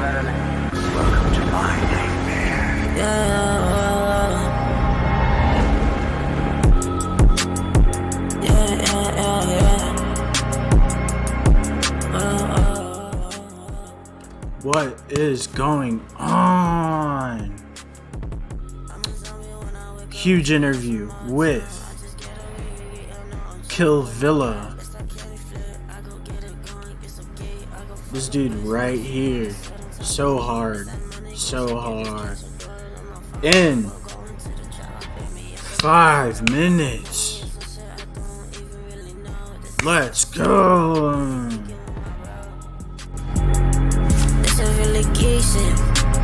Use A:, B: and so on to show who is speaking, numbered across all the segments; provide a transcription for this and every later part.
A: Welcome to my nightmare.
B: What is going on? Huge interview with Killvilla. This dude right here. So hard. In 5 minutes. Let's go.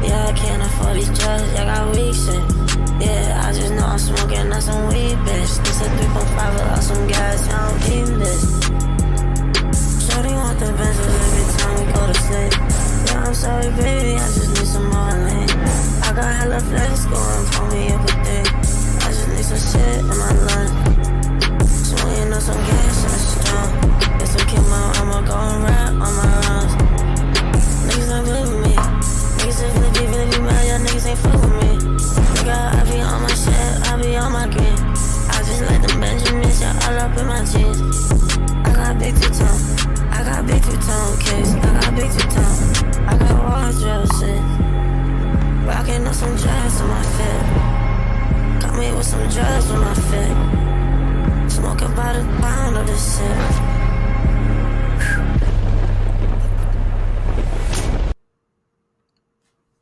C: Yeah, I can't afford these drugs, I got weak shit. Yeah, I just know I'm smoking on some weed, bitch. This a 3.5 without some gas, I don't need this. Shorty want the pencils every time we go to sleep. Yeah, I'm sorry, baby, I just need some more lean. I got hella flex going, pull me up a thing. I just need some shit in my lunch. Smoking on some gas, that's strong. Get some chemo, I'ma go and rap on my runs. Niggas ain't with me. Niggas ain't really mad, y'all niggas ain't fuck with me. Nigga, I be on my shit, I be on my green. I just like them Benjamins, y'all all up in my jeans. I got big two-tone, I got big two-tone case. I got big two-tone, I got wardrobe shit. Rockin' up some drugs on my fit. Got me with some drugs on my fit. Smoking about a pound of this shit.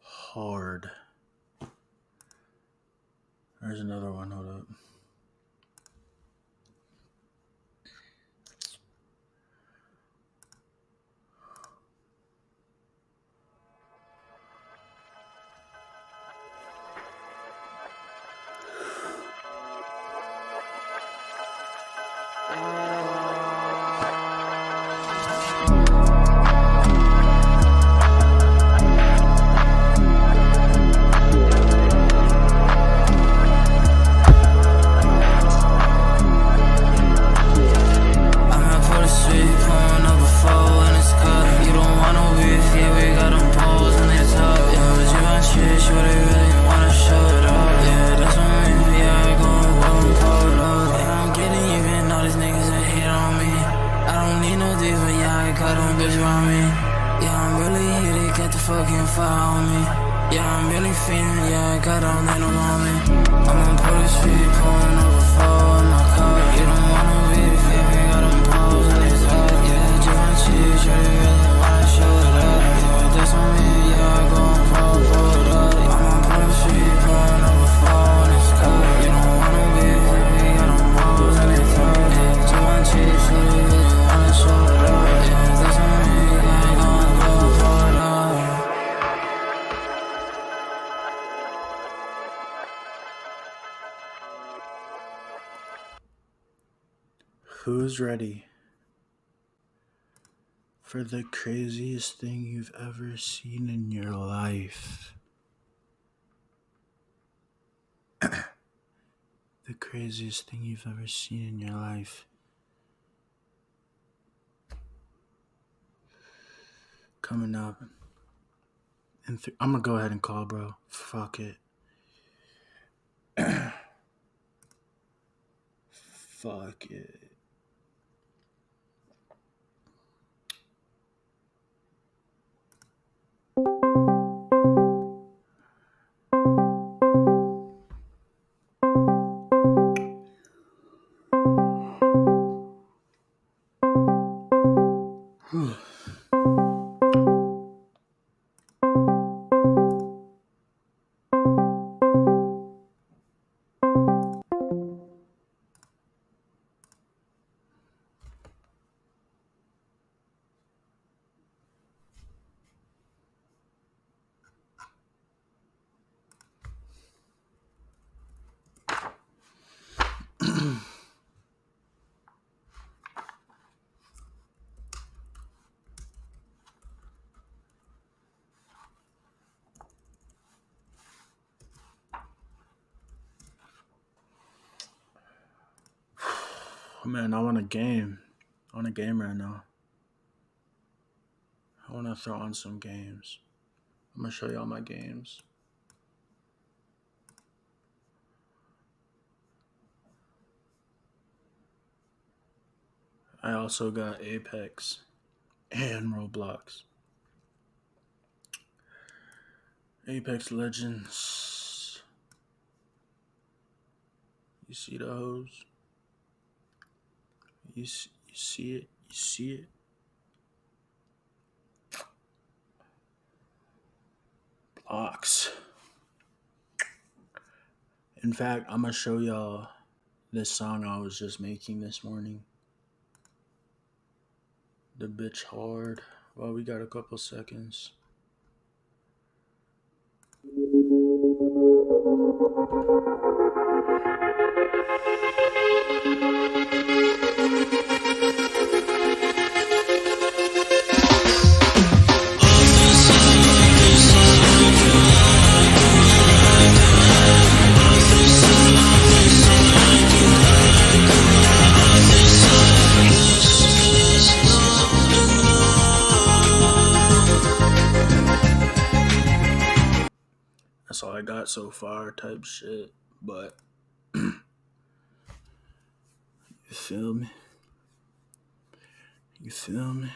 B: Hard. There's another one. Hold up. Who's ready for the craziest thing you've ever seen in your life? The craziest thing you've ever seen in your life. Coming up. And I'm gonna go ahead and call, bro. Fuck it. Fuck it. Man, I want a game. I want a game right now. I want to throw on some games. I'm gonna show y'all my games. I also got Apex and Roblox. Apex Legends. You see the hose? You see it? You see it? Blocks. In fact, I'm gonna show y'all this song I was just making this morning. The bitch hard. Well, we got a couple seconds. That's all I got so far, type shit. But you feel me? You feel me?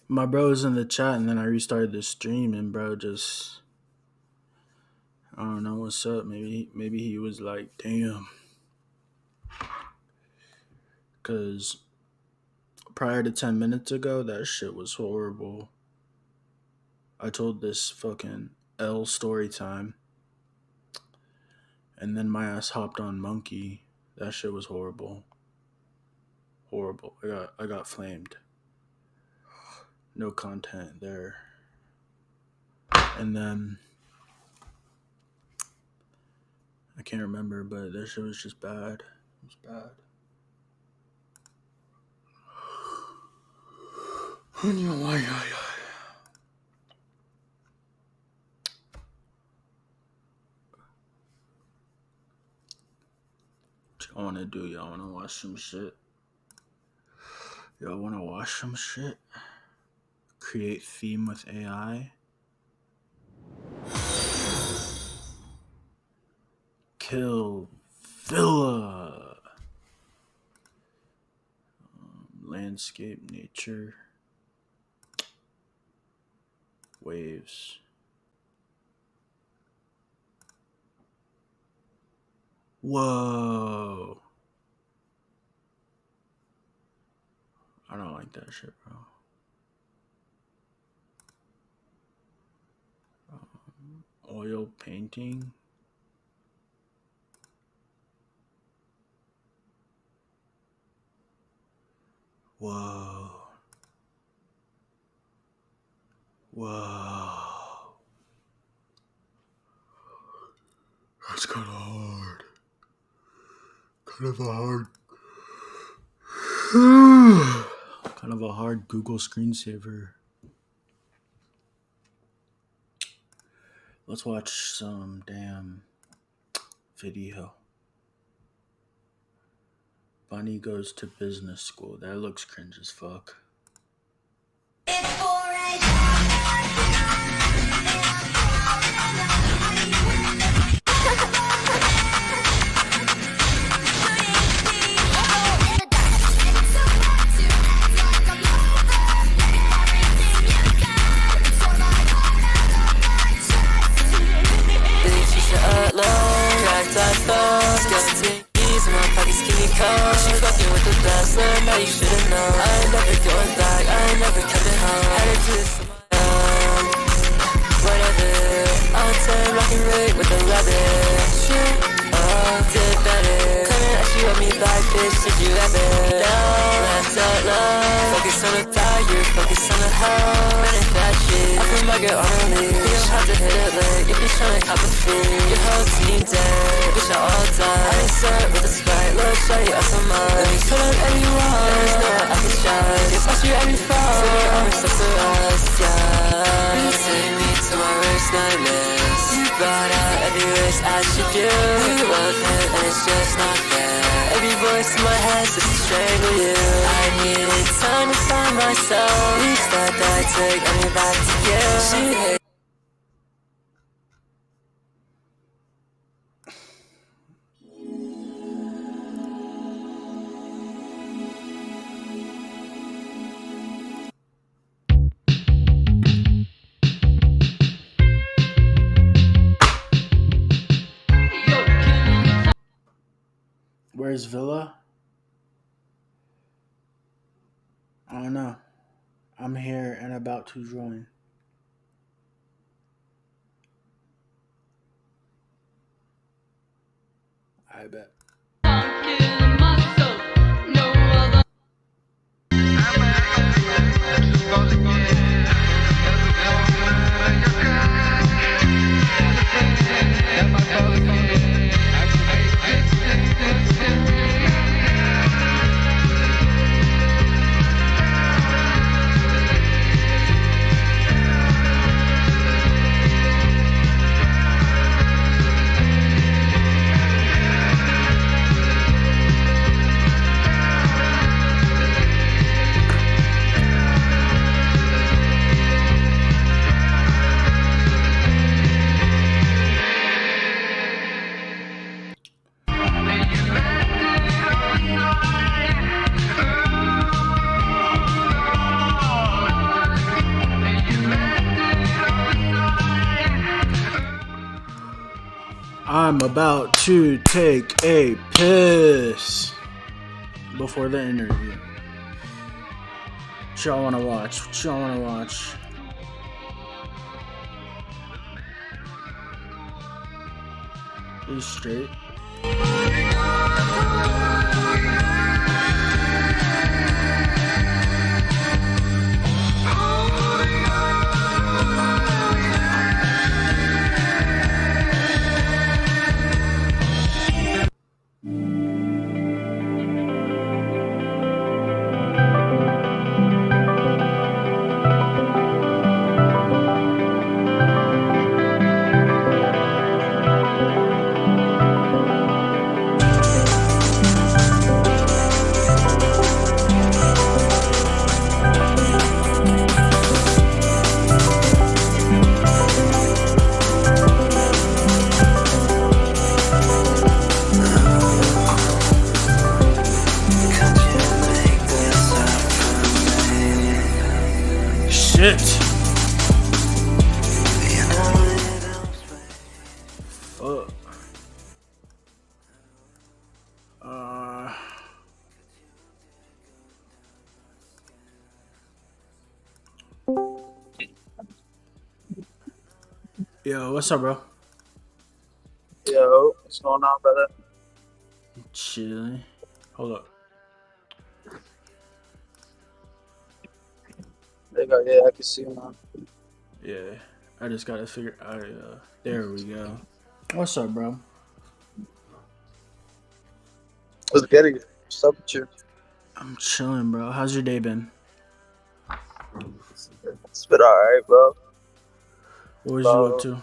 B: My bro was in the chat, and then I restarted the stream, and bro just, I don't know what's up. Maybe he was like, damn, because prior to 10 minutes ago, that shit was horrible. I told this fucking L story time, and then my ass hopped on Monkey. That shit was horrible. Horrible. I got flamed. No content there. And then I can't remember, but that shit was just bad. It was bad. What y'all wanna do? Y'all wanna watch some shit? Y'all wanna watch some shit? Create theme with AI? Killvilla. Landscape, nature, waves. Whoa. I don't like that shit, bro. Oil painting. Whoa. Whoa. That's kind of hard. Kind of a hard Google screensaver. Let's watch some damn video. Bunny goes to business school. That looks cringe as fuck.
C: She fucking with the best, now you should've known. I ain't never going back, I ain't never coming home. Had a kiss on my own. Whatever, I'll turn rock and roll with the rabbit. Shit, oh, did better. Coming at you at me like this, did you ever? No, left out low. Focus on the fire, focus on the hoe. Man, if that shit, I put my girl on a leash. You don't have to hit it lick if you're trying to cop a fee. Your whole team dead, bitch, I all die. I ain't set with a sprite, little shawty, I some mud. Let me pull up anyone, there's no I can shine. If I shoot any fall, so your arms stuck to us, yeah. You take me to my worst nightmares. You brought out every wish I should do. You love him and it's just not fair. baby voice in my head just to strangle you. I needed time to find myself. Each step that I took got me back to you. She hit.
B: Where's Villa? I don't know. I'm here and about to join. I bet. I'm about to take a piss before the interview. What y'all wanna watch? What y'all wanna watch? He's straight. Shit. Fuck. Yo, what's up, bro?
D: Yo, what's going on, brother?
B: Chilling. Hold up.
D: There you go. Yeah, I can see you now.
B: Yeah, I just gotta figure out. There we go. What's up, bro?
D: What's getting you? What's up with you?
B: I'm chilling, bro. How's your day been?
D: It's been alright, bro.
B: What was you up to?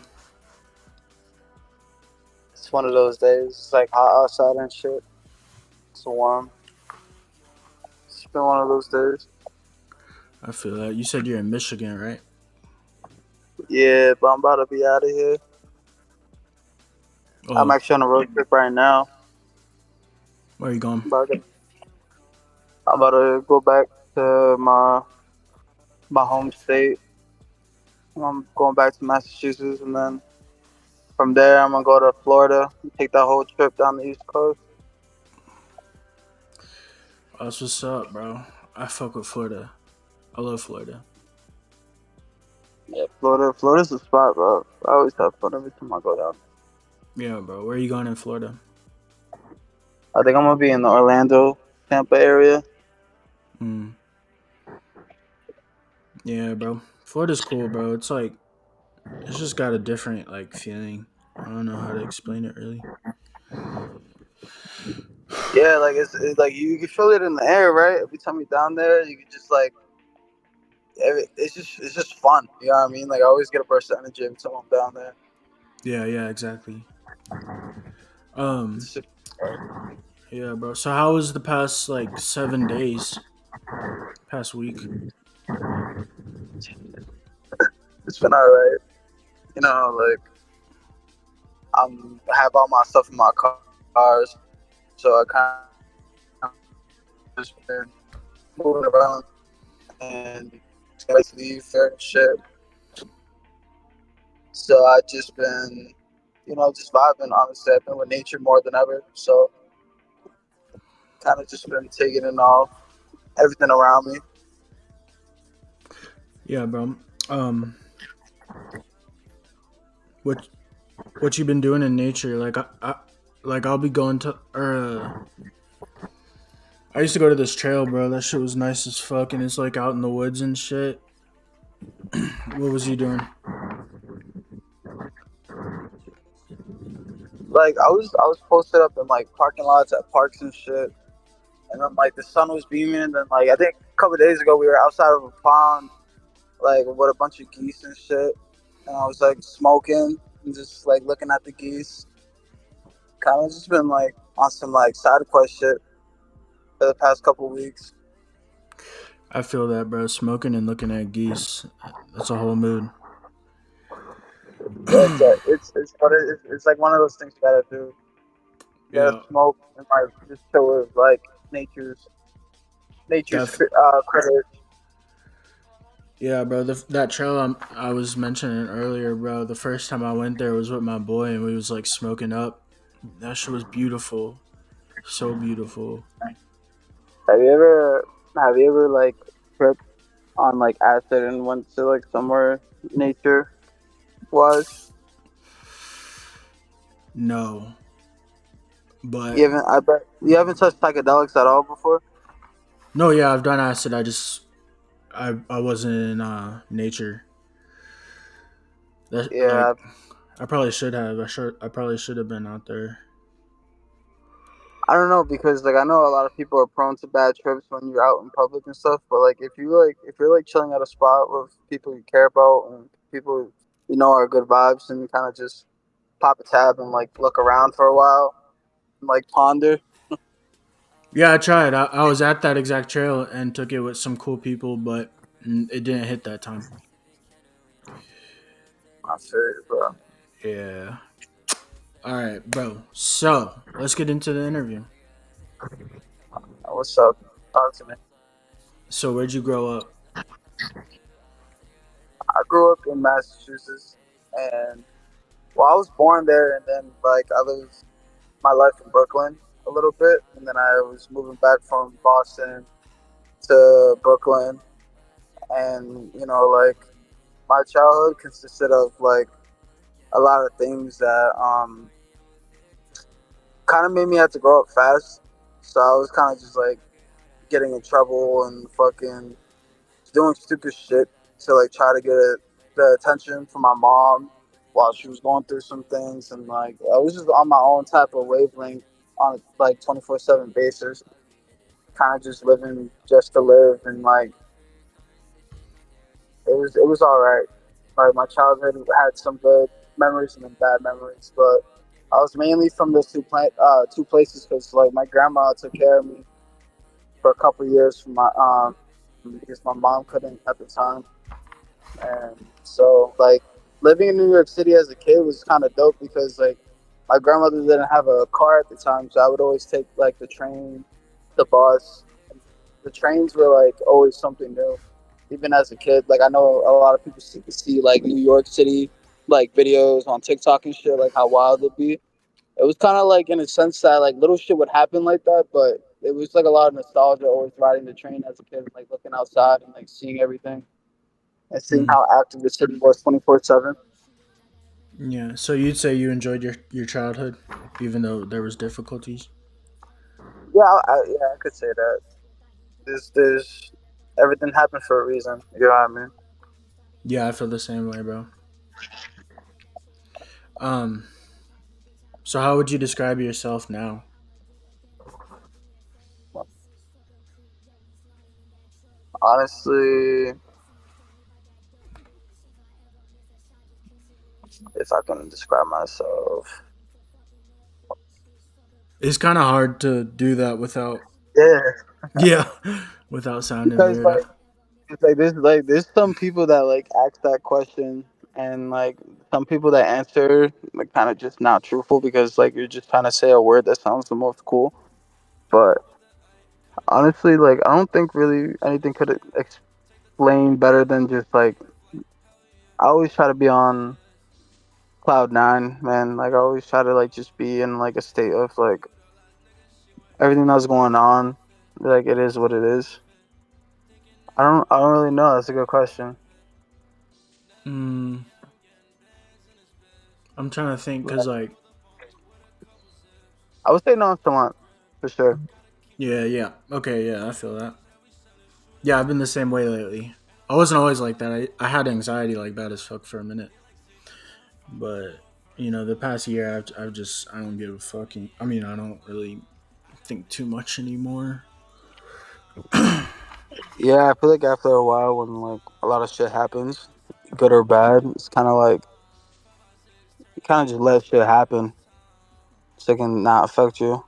D: It's one of those days. It's like hot outside and shit. It's warm. It's been one of those days.
B: I feel that. You said you're in Michigan, right?
D: Yeah, but I'm about to be out of here.
B: Oh,
D: I'm actually on a road trip right now.
B: where are you going?
D: I'm about to go back to my home state. I'm going back to Massachusetts, and then from there I'm gonna go to Florida and take that whole trip down the East Coast.
B: That's what's up, bro. I fuck with Florida. I love Florida.
D: Yeah, Florida's the spot, bro. I always have fun every time I go down.
B: Yeah, bro. Where are you going in Florida?
D: I think I'm gonna be in the Orlando, Tampa area.
B: Yeah, bro. Florida's cool, bro. It's like it's just got a different like feeling. I don't know how to explain it really.
D: Yeah, like it's like you can feel it in the air, right? Every time you're down there, you can just like it's just fun. You know what I mean? Like I always get a burst of energy every time I'm down there.
B: Yeah, exactly.
D: It's just,
B: Yeah, bro. So how was the past like 7 days? Past week?
D: It's been alright. You know, like I have all my stuff in my car, so I kind of just been moving around and getting ready to leave for shit. So I just been, just vibing. Honestly, I've been with nature more than ever. So kind of just been taking in all everything around me.
B: Yeah, bro. Um, what what you been doing in nature? Like I'll be going to I used to go to this trail, bro. That shit was nice as fuck, and it's like out in the woods and shit. What was you doing?
D: Like I was posted up in like parking lots at parks and shit, and then like the sun was beaming. And then like I think a couple of days ago we were outside of a pond, like with a bunch of geese and shit, and I was like smoking and just like looking at the geese. Kind of just been like on some like side quest shit for the past couple of weeks.
B: I feel that, bro. Smoking and looking at geese. That's a whole mood.
D: Yeah, it's like one of those things you gotta do. You gotta
B: Yeah,
D: smoke and like just chill with like nature's nature's
B: def.
D: critters.
B: Yeah, bro. That trail I was mentioning earlier, bro. The first time I went there was with my boy, and we was like smoking up. That shit was beautiful, so beautiful.
D: Have you ever like tripped on like acid and went to like somewhere nature was?
B: No,
D: You
B: but
D: haven't I bet you haven't touched psychedelics at all before?
B: no, yeah, I've done acid. I wasn't in nature. That like
D: Yeah,
B: I probably should have. I probably should have been out there.
D: I don't know because like I know a lot of people are prone to bad trips when you're out in public and stuff. But like if you're like chilling at a spot with people you care about and people you know are good vibes and you kind of just pop a tab and like look around for a while and like ponder.
B: Yeah, I tried. I was at that exact trail and took it with some cool people, but it didn't hit that time.
D: I feel you, bro.
B: Yeah. All right, bro. So let's get into the interview.
D: What's up? Talk to me.
B: So where'd you grow up?
D: I grew up in Massachusetts, and well, I was born there, and then like I lived my life in Brooklyn a little bit, and then I was moving back from Boston to Brooklyn, and like my childhood consisted of like a lot of things that kind of made me have to grow up fast. So I was kind of just like getting in trouble and fucking doing stupid shit to like try to get the attention from my mom while she was going through some things, and like I was just on my own type of wavelength on a like 24/7 basis, kind of just living just to live, and like it was all right. Like my childhood had some good memories and then bad memories, but I was mainly from those two places because like my grandma took care of me for a couple of years from my because my mom couldn't at the time. And so like living in New York City as a kid was kind of dope because like my grandmother didn't have a car at the time, so I would always take like the train, the bus. The trains were like always something new. Even as a kid, like I know a lot of people see like New York City like videos on TikTok and shit, like how wild it'd be. It was kind of like in a sense that like little shit would happen like that, but it was like a lot of nostalgia always riding the train as a kid, like looking outside and like seeing everything and seeing
B: Mm.
D: how active the city was 24/7.
B: Yeah. So you'd say you enjoyed your childhood, even though there was difficulties.
D: Yeah, yeah, I could say that. There's everything happened for a reason. You know what I mean?
B: Yeah, I feel the same way, bro. Um. So how would you describe yourself now?
D: Honestly, if I can describe myself,
B: it's kind of hard to do that without,
D: Yeah,
B: yeah, without sounding
D: because
B: weird.
D: it's like there's some people that like ask that question, and like some people that answer like kind of just not truthful because like you're just trying to say a word that sounds the most cool. But honestly, like I don't think really anything could explain better than just like I always try to be on cloud nine, man. Like I always try to like just be in like a state of like everything that's going on. Like it is what it is. I don't really know. That's a good question.
B: Mm, I'm trying to think because, like,
D: I would say nonchalant for sure.
B: yeah, yeah, okay, yeah, I feel that. Yeah, I've been the same way lately. I wasn't always like that. I had anxiety like bad as fuck for a minute, but the past year, I don't give a fucking. I mean, I don't really think too much anymore.
D: Yeah, I feel like after a while, when like a lot of shit happens, good or bad, it's kind of like you kind of just let shit happen so it can not affect you.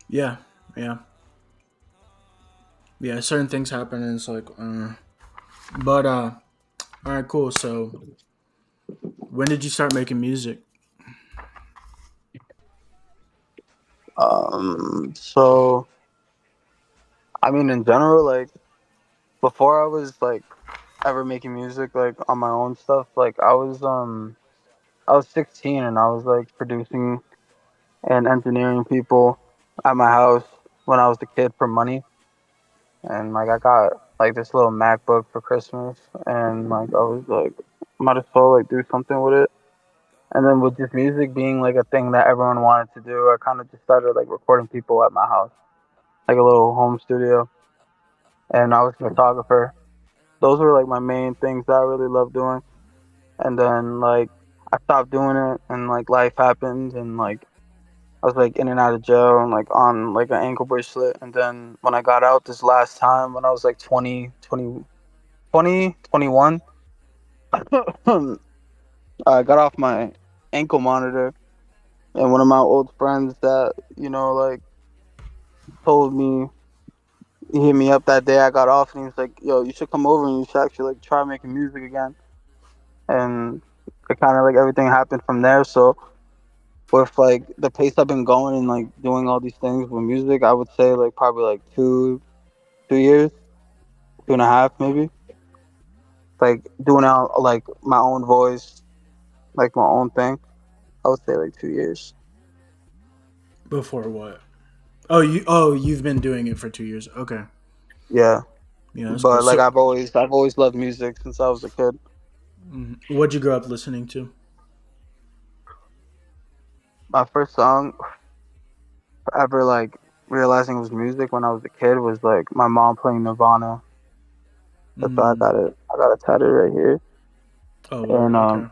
B: Yeah, yeah, yeah. Certain things happen, and it's like, but all right, cool. So, when did you start making music?
D: So I mean, in general, like before I was like ever making music like on my own stuff, like I was 16 and I was like producing and engineering people at my house when I was a kid for money. And like I got like this little MacBook for Christmas, and like I was like, might as well like do something with it. And then with just music being like a thing that everyone wanted to do, I kind of just started like recording people at my house, like a little home studio. And I was a photographer. Those were like my main things that I really loved doing. And then like I stopped doing it, and like life happened, and like I was like in and out of jail and like on like an ankle bracelet. And then when I got out this last time, when I was like 21, I got off my ankle monitor, and one of my old friends that like told me he hit me up that day I got off, and he was like, "Yo, you should come over and you should actually like try making music again." And it kind of like everything happened from there. So with like the pace I've been going and like doing all these things with music, I would say like probably like 2 years, 2.5 maybe. Like doing out like my own voice, like my own thing. I would say like 2 years.
B: Before what? Oh, you've been doing it for 2 years. Okay,
D: Yeah,
B: yeah, that's cool.
D: but like
B: So,
D: I've always loved music since I was a kid.
B: what'd you grow up listening to?
D: My first song ever like realizing it was music when I was a kid was like my mom playing Nirvana. That's why I
B: Mm.
D: got it. I got it tattooed right here,
B: Oh, word.
D: and
B: Okay.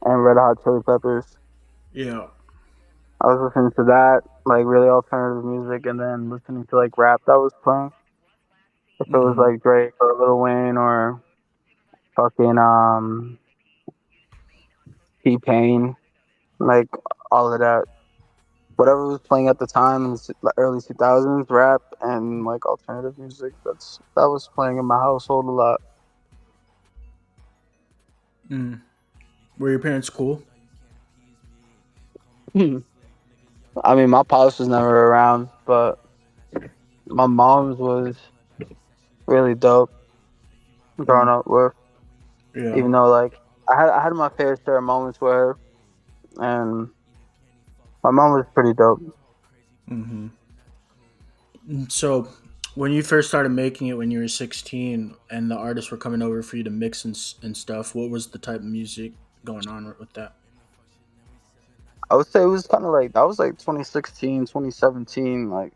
D: Red Hot Chili Peppers.
B: Yeah.
D: I was listening to that like really alternative music, and then listening to like rap that was playing. If it was
B: Mm-hmm.
D: like Drake or Lil Wayne or fucking T Pain, like all of that. Whatever was playing at the time in the early 2000s, rap and like alternative music. That was playing in my household a lot.
B: Mm. Were your parents cool?
D: I mean, my pops was never around, but my mom's was really dope growing
B: Mm.
D: up with.
B: Yeah.
D: Even though like I had my fair share of moments with her, and my mom was pretty dope.
B: Mm-hmm. So, when you first started making it when you were 16 and the artists were coming over for you to mix and stuff, what was the type of music going on with that?
D: I would say it was kind of like that was like 2016, 2017, like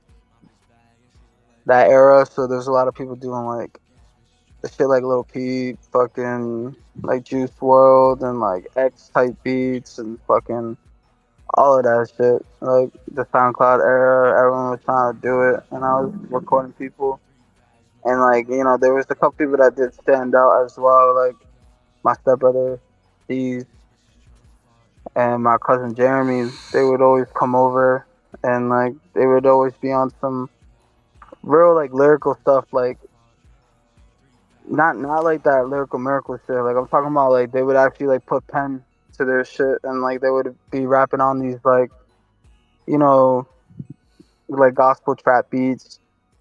D: that era. So there's a lot of people doing like the shit like Lil Peep, fucking like Juice World and like X type beats and fucking all of that shit. Like the SoundCloud era, everyone was trying to do it, and I was recording people. And like there was a couple people that did stand out as well, like my stepbrother, Steve, and my cousin Jeremy, they would always come over, and like they would always be on some real like lyrical stuff, like not like that lyrical miracle shit. Like I'm talking about, like they would actually like put pen to their shit, and like they would be rapping on these like, you know, like gospel trap beats,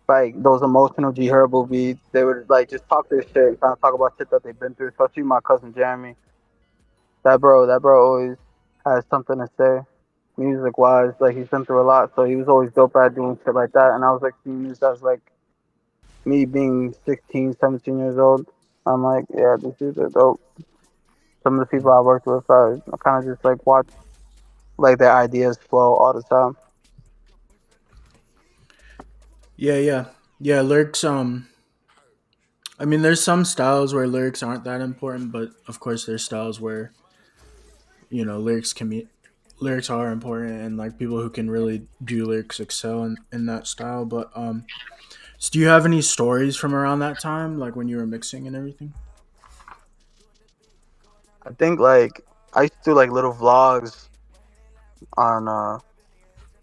D: like those emotional G Herbo beats. They would like just talk their shit, kind of talk about shit that they've been through. Especially my cousin Jeremy. That bro always has something to say, music wise. Like he's been through a lot, so he was always dope at doing shit like that. And I was like seeing this as like me being 16, 17 years old. I'm like, yeah, these dudes are dope. Some of the people I worked with, I kind of just like watch like their ideas flow all the time.
B: Yeah, yeah, yeah. Lyrics. I mean, there's some styles where lyrics aren't that important, but of course, there's styles where lyrics are important, and like people who can really do lyrics excel in that style. But so do you have any stories from around that time, like when you were mixing and everything?
D: I think like I used to do like little vlogs on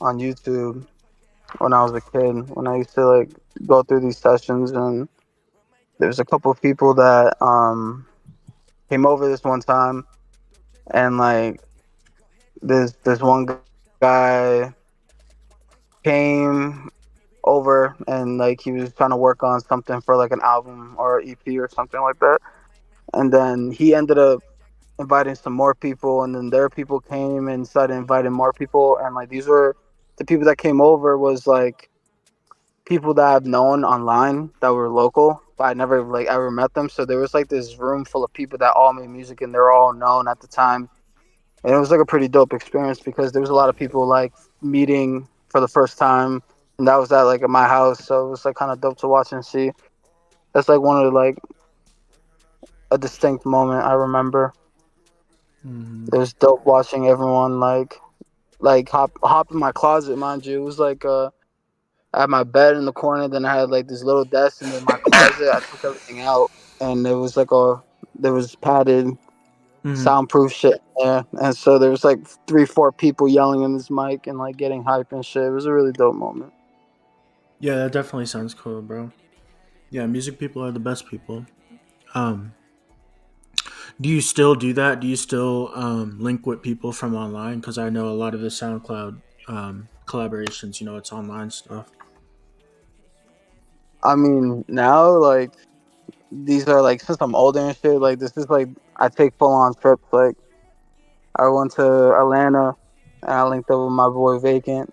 D: YouTube when I was a kid. When I used to like go through these sessions, and there's a couple of people that came over this one time, and like this one guy came over, and like he was trying to work on something for like an album or EP or something like that. And then he ended up inviting some more people, and then their people came and started inviting more people, and like these were the people that came over was like people that I've known online that were local, but I never like ever met them. So there was like this room full of people that all made music, and they're all known at the time. And it was like a pretty dope experience because there was a lot of people like meeting for the first time, and that was at like at my house. So it was like kind of dope to watch and see. That's like one of the like a distinct moment I remember.
B: Hmm.
D: It was dope watching everyone like hop in my closet, mind you. It was like I had my bed in the corner, then I had like this little desk, and then my closet. I took everything out, and it was like there was padded,
B: Hmm.
D: soundproof shit there, and so there was like 3, 4 people yelling in this mic and like getting hype and shit. It was a really dope moment.
B: Yeah, that definitely sounds cool, bro. Yeah, music people are the best people. Um, do you still do that? Do you still link with people from online? Because I know a lot of the SoundCloud collaborations, it's online stuff.
D: I mean, now like these are like since I'm older and shit. Like this is like I take full on trips. Like I went to Atlanta, and I linked up with my boy Vacant,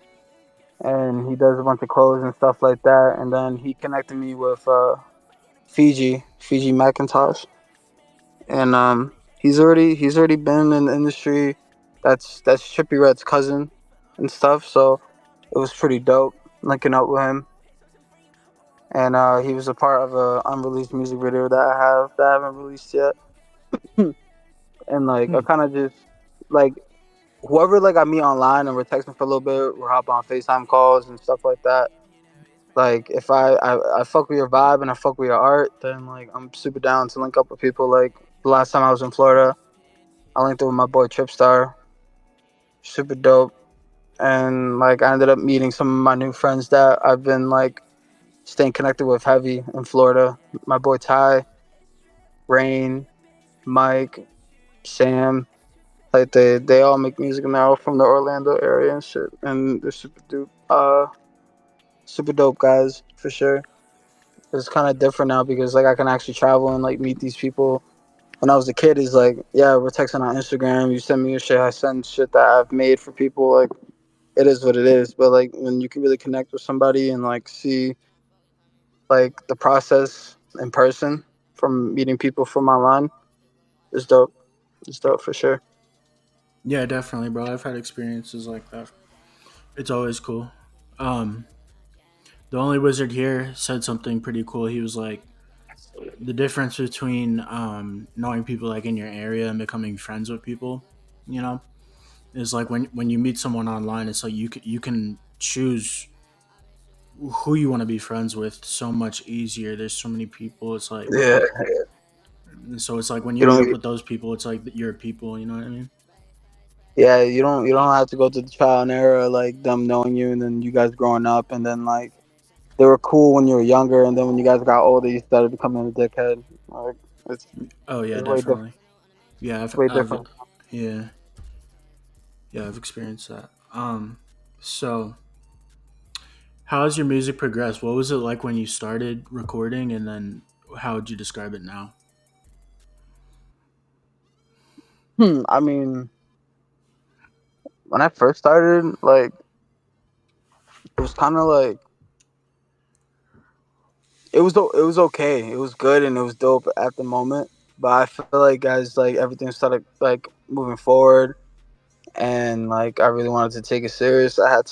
D: and he does a bunch of clothes and stuff like that. And then he connected me with Fiji Macintosh, and he's already been in the industry. That's Trippy Red's cousin and stuff. So it was pretty dope linking up with him. And he was a part of a unreleased music video that I have that I haven't released yet. And like I
B: Hmm.
D: kind of just like whoever like I meet online and we're texting for a little bit, we're hopping on FaceTime calls and stuff like that. Like if I fuck with your vibe and I fuck with your art, then like I'm super down to link up with people. Like the last time I was in Florida, I linked up with my boy Tripstar, super dope, and like I ended up meeting some of my new friends that I've been like staying connected with heavy in Florida. My boy Ty, Rain, Mike, Sam. Like they all make music and they're all from the Orlando area and shit, and they're super dope guys for sure. It's kind of different now because like I can actually travel and like meet these people. When I was a kid, is like yeah, we're texting on Instagram. You send me your shit, I send shit that I've made for people. Like it is what it is. But like when you can really connect with somebody and like see like the process in person from meeting people from online, is dope. It's dope for sure.
B: Yeah, definitely, bro. I've had experiences like that. It's always cool. Um, the only wizard here said something pretty cool. He was like, the difference between knowing people like in your area and becoming friends with people, you know, is like when you meet someone online, it's like you can choose who you want to be friends with so much easier. There's so many people. It's like
D: Yeah,
B: so it's like when you
D: you
B: meet
D: don't.
B: up with those people, it's like you're people. You know what I mean?
D: Yeah, you don't have to go through the trial and error like them knowing you and then you guys growing up and then like they were cool when you were younger and then when you guys got older you started becoming a dickhead. Like it's
B: Oh yeah,
D: it's way different.
B: definitely. Yeah,
D: Way different.
B: yeah, yeah, I've experienced that. So how has your music progressed? What was it like when you started recording, and then how would you describe it now?
D: I mean, when I first started, like it was kind of like it was okay. It was good and it was dope at the moment. But I feel like as like everything started like moving forward and like I really wanted to take it serious, I had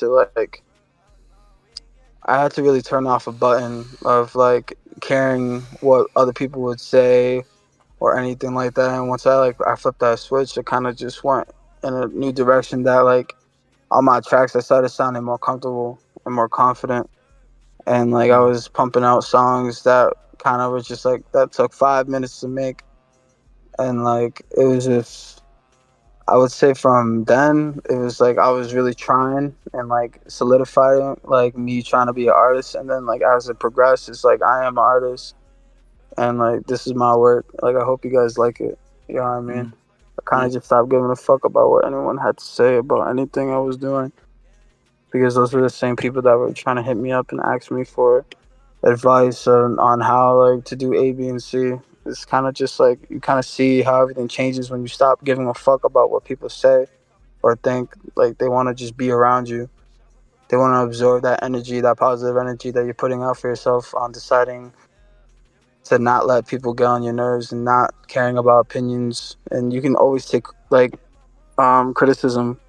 D: to really turn off a button of like caring what other people would say or anything like that. And once I flipped that switch, it kind of just went in a new direction that like on my tracks I started sounding more comfortable and more confident. And like I
B: Mm,
D: was pumping out songs that kind of was just like that took 5 minutes to make, and like it was just I would say from then it was like I was really trying and like solidifying like me trying to be an artist, and then like as it progressed, it's like I am an artist and like this is my work. Like I hope you guys like it. You know what I mean?
B: mm,
D: I kind
B: yeah.
D: of just stopped giving a fuck about what anyone had to say about anything I was doing because those were the same people that were trying to hit me up and ask me for advice on how like to do A, B, and C. It's kind of just like you kind of see how everything changes when you stop giving a fuck about what people say or think. Like they want to just be around you. They want to absorb that energy, that positive energy that you're putting out for yourself on deciding to not let people get on your nerves and not caring about opinions. And you can always take like criticism,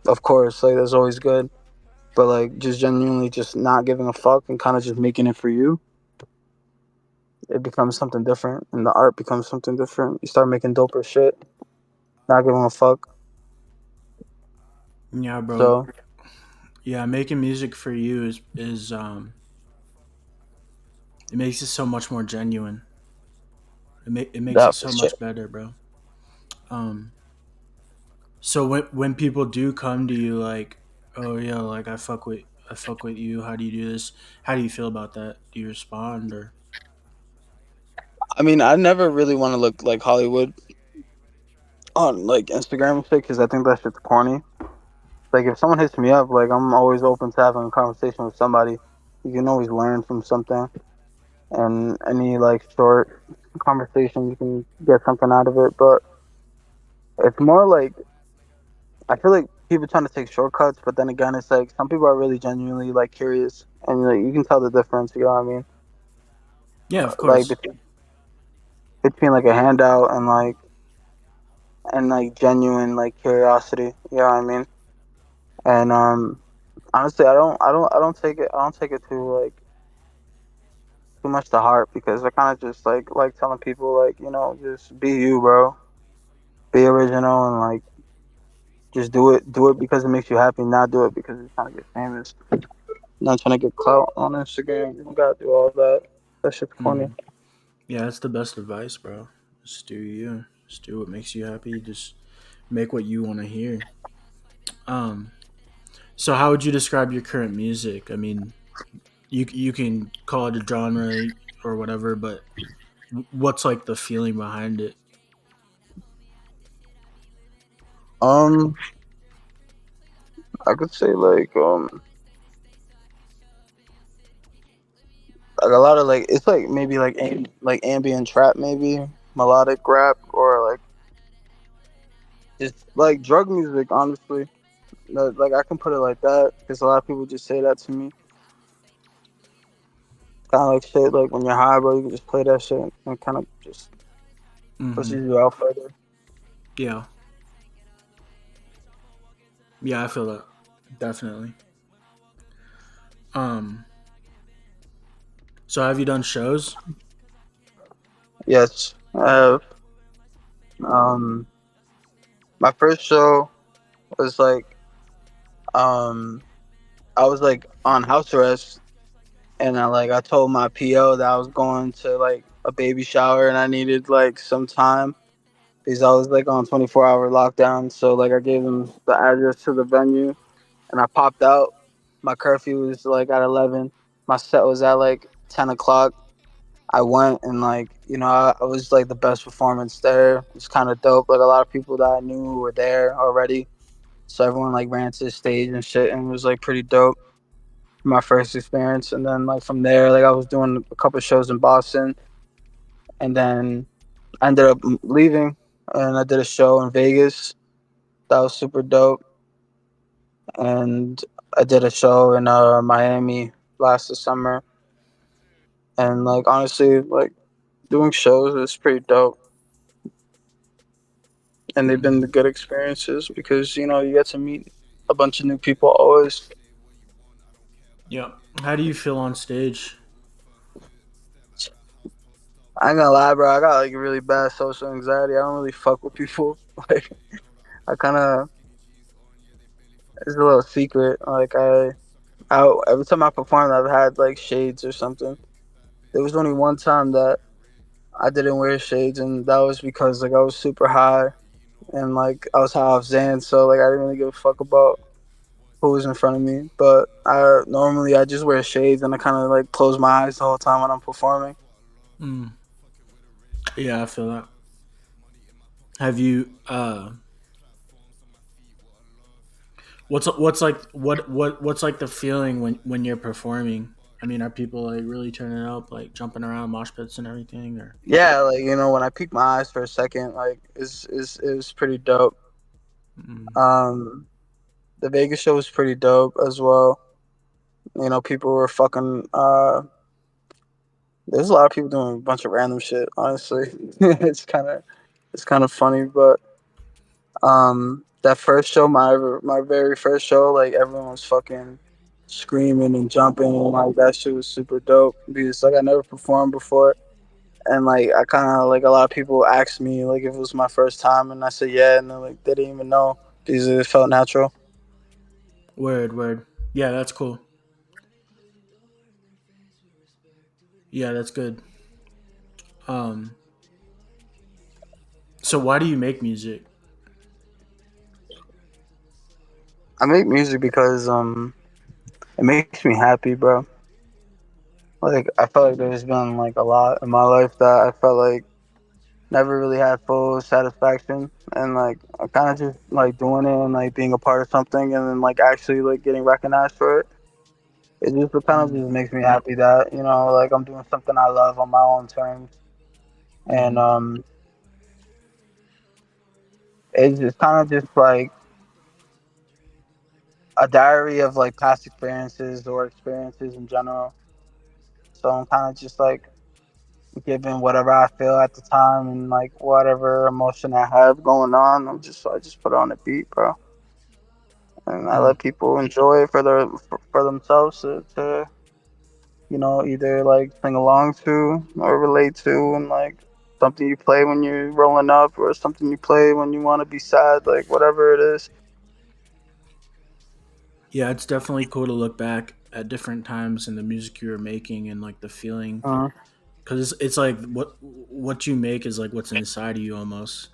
D: of course, like that's always good. But like just genuinely just not giving a fuck and kind of just making it for you, it becomes something different and the art becomes something different. You start making doper shit, not giving a fuck.
B: Yeah, bro.
D: So
B: Yeah, making music for you is it makes it so much more genuine. It makes it
D: that for
B: so
D: shit.
B: much better, bro. Um, so when people do come to you like, oh yeah, like I fuck with you. How do you do this? How do you feel about that? Do you respond or?
D: I mean, I never really want to look like Hollywood on like Instagram and shit because I think that shit's corny. Like if someone hits me up, like I'm always open to having a conversation with somebody. You can always learn from something, and any like short conversation you can get something out of it. But it's more like I feel like people trying to take shortcuts, but then again, it's like some people are really genuinely like curious, and like you can tell the difference. You know what I mean?
B: Yeah, of
D: Like
B: course.
D: between like a handout and like genuine like curiosity. You know what I mean? And honestly, I don't take it too much to heart because I kind of just like telling people like just be you, bro. Be original and like just do it because it makes you happy, not do it because you're trying to get famous. Not trying to get clout on Instagram. You don't gotta do all that. That shit's corny.
B: Mm. Yeah, that's the best advice, bro. Just do you. Just do what makes you happy. Just make what you want to hear. Um, so how would you describe your current music? I mean, you can call it a genre or whatever, but what's like the feeling behind it?
D: Um, I could say like a lot of like it's like maybe like ambient trap, maybe melodic rap, or like just like drug music. Honestly, like I can put it like that because a lot of people just say that to me. Kind of like shit. Like when you're high, bro, you can just play that shit and kind of just pushes
B: Hmm.
D: you out further.
B: Yeah, yeah, I feel that definitely. Um, so have you done shows?
D: Yes, I have. Um, my first show was like um I was like on house arrest, and I told my PO that I was going to like a baby shower and I needed like some time because I was like on 24-hour lockdown. So like I gave them the address to the venue, and I popped out. My curfew was like at 11. My set was at like 10 o'clock. I went and like I was like the best performance there. It was kind of dope. Like a lot of people that I knew were there already, so everyone like ran to the stage and shit, and it was like pretty dope. My first experience, and then like from there, like I was doing a couple shows in Boston, and then I ended up leaving, and I did a show in Vegas that was super dope, and I did a show in Miami last summer, and like honestly, like doing shows is pretty dope, and they've been
B: Mm-hmm.
D: good experiences because you get to meet a bunch of new people always.
B: Yeah. How do you feel on stage?
D: I ain't gonna lie, bro. I got like really bad social anxiety. I don't really fuck with people. Like I kind of it's a little secret. Like every time I performed, I've had like shades or something. There was only one time that I didn't wear shades, and that was because like I was super high and like I was high off Xan, so like I didn't really give a fuck about who was in front of me. But I just wear shades and I kind of like close my eyes the whole time when I'm performing.
B: Mm. Yeah, I feel that. Have you what's like the feeling when you're performing? I mean, are people like really turning up, like jumping around, mosh pits and everything, or?
D: Yeah, like when I peek my eyes for a second, like it was pretty dope.
B: Mm.
D: Um, the Vegas show was pretty dope as well. People were fucking. There's a lot of people doing a bunch of random shit. Honestly, it's kind of funny, but that first show, my very first show, like everyone was fucking screaming and jumping, and like that shit was super dope because like I never performed before, and like I kind of like a lot of people asked me like if it was my first time, and I said yeah, and like they didn't even know because it felt natural.
B: Word, word. Yeah, that's cool. Yeah, that's good. Um, so why do you make music?
D: I make music because it makes me happy, bro. Like I felt like there's been like a lot in my life that I felt like never really had full satisfaction, and like I kind of just like doing it and like being a part of something and then like actually like getting recognized for it. It just kind of
B: Mm.
D: just makes me happy that like I'm doing something I love on my own terms, and
B: Mm-hmm.
D: it's just kind of just like a diary of like past experiences or experiences in general. So I'm kind of just like giving whatever I feel at the time and like whatever emotion I have going on. I just put it on a beat, bro, and I
B: Mm.
D: let people enjoy it for themselves to either like sing along to or relate to, and like something you play when you're rolling up or something you play when you want to be sad, like whatever it is.
B: Yeah, it's definitely cool to look back at different times in the music you were making and like the feeling,
D: uh
B: because it's like what you make is like what's inside of you almost.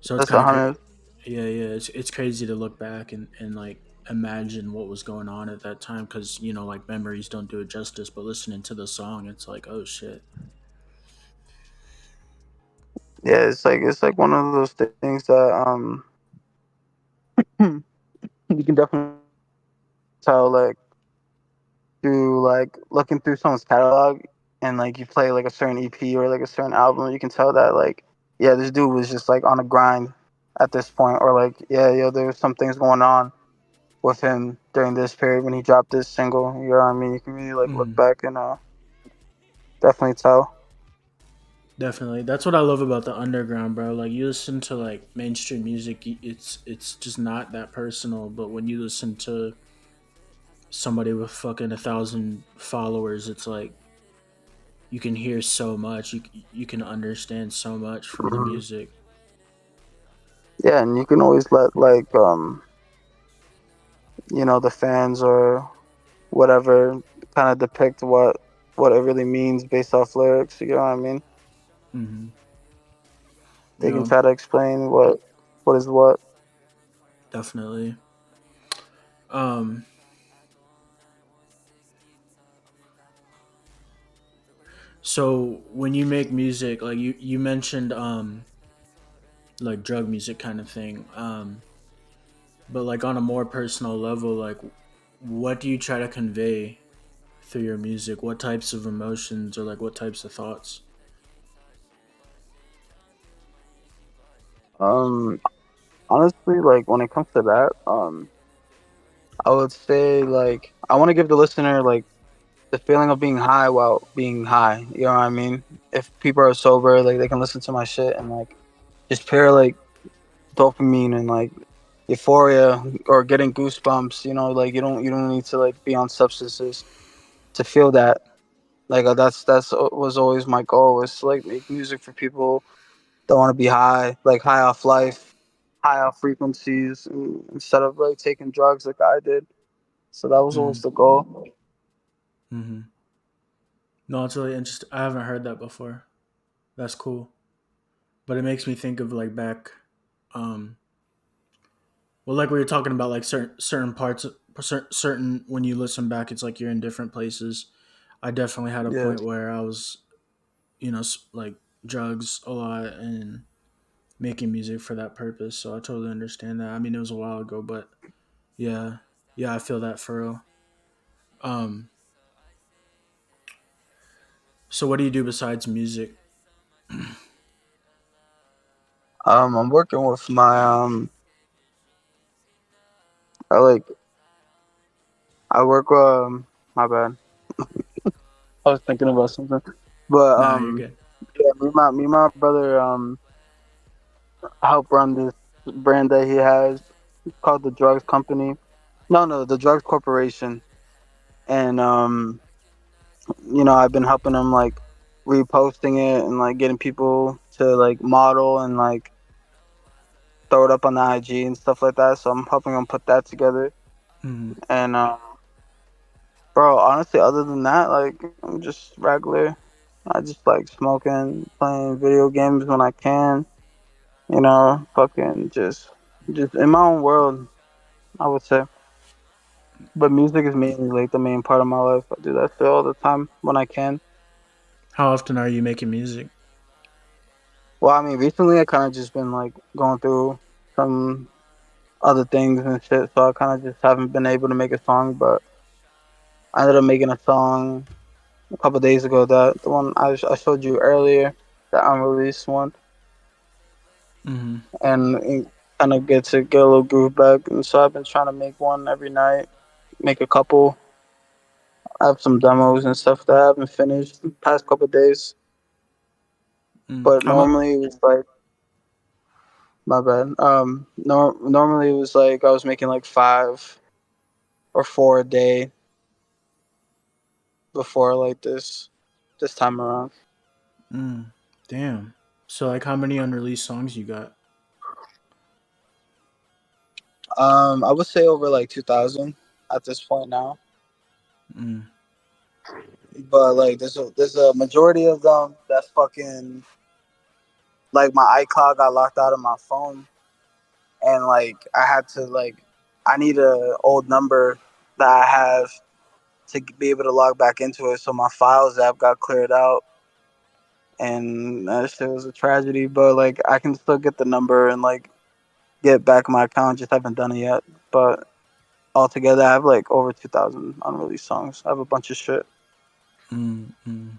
B: So it's
D: That's
B: kind
D: a
B: of
D: hundred.
B: yeah, yeah. It's crazy to look back and like imagine what was going on at that time because like memories don't do it justice. But listening to the song, it's like oh shit.
D: Yeah, it's like one of those things that you can definitely tell like through like looking through someone's catalog, and like you play like a certain EP or like a certain album, you can tell that like yeah, this dude was just like on a grind at this point, or like yeah, there was some things going on with him during this period when he dropped this single. You know what I mean? You can really like look
B: Mm,
D: back and definitely tell.
B: definitely, that's what I love about the underground, bro. Like you listen to like mainstream music, it's just not that personal. But when you listen to somebody with fucking 1,000 followers, it's like you can hear so much. You can understand so much from the
D: Mhm.
B: music.
D: Yeah, and you can always let like the fans or whatever kind of depict what it really means based off lyrics. You know what I mean?
B: Hmm.
D: they can
B: Yeah,
D: try to explain what is what.
B: definitely. Um, so when you make music, like you mentioned, like drug music kind of thing. But like on a more personal level, like what do you try to convey through your music? What types of emotions or like what types of thoughts?
D: Um, Honestly, like when it comes to that, I would say like I want to give the listener like the feeling of being high while being high. You know what I mean? If people are sober, like they can listen to my shit and like just pure like dopamine and like euphoria or getting goosebumps. You know, like you don't need to like be on substances to feel that. Like that's was always my goal was to like make music for people that want to be high, like high off life, high off frequencies, instead of like taking drugs like I did. So that was always
B: Mm,
D: the goal.
B: mm-hmm. No, it's really interesting. I haven't heard that before. That's cool. But it makes me think of like back, um, well, like we were talking about, like certain parts, certain when you listen back, it's like you're in different places. I definitely had a
D: Yeah.
B: point where I was, like drugs a lot and making music for that purpose. So I totally understand that. I mean, it was a while ago, but yeah, yeah, I feel that for real. Um, so what do you do besides music?
D: I'm working with my I like I work my bad. I was thinking about something. But
B: Nah, you're good.
D: yeah, me and my brother help run this brand that he has called the Drugs Company. No, the Drugs Corporation. And I've been helping him like reposting it and like getting people to like model and like throw it up on the IG and stuff like that. So I'm helping him put that together.
B: Mm-hmm.
D: And bro, honestly, other than that, like I'm just regular. I just like smoking, playing video games when I can. Fucking just in my own world, I would say. But music is mainly like the main part of my life. I do that shit all the time when I can.
B: How often are you making music?
D: Well, I mean, recently I kind of just been like going through some other things and shit, so I kind of just haven't been able to make a song. But I ended up making a song a couple days ago. That the one I showed you earlier, the unreleased one,
B: Mm-hmm.
D: and it kind of get a little groove back. And so I've been trying to make one every night, make a couple. I have some demos and stuff that I haven't finished the past couple days.
B: Mm.
D: But normally it was like my bad. Normally it was like I was making like 5 or 4 a day before like this time around.
B: Mm. Damn. So like, how many unreleased songs you got?
D: I would say over like 2,000 at this point now.
B: Mm.
D: But like there's a majority of them that's fucking like my iCloud got locked out of my phone, and like I had to like I need a old number that I have to be able to log back into it. So my files app got cleared out, and that shit was a tragedy. But like I can still get the number and like get back my account. Just haven't done it yet. But altogether, I have like over 2,000 unreleased songs. I have a bunch of shit.
B: Mm. Mm.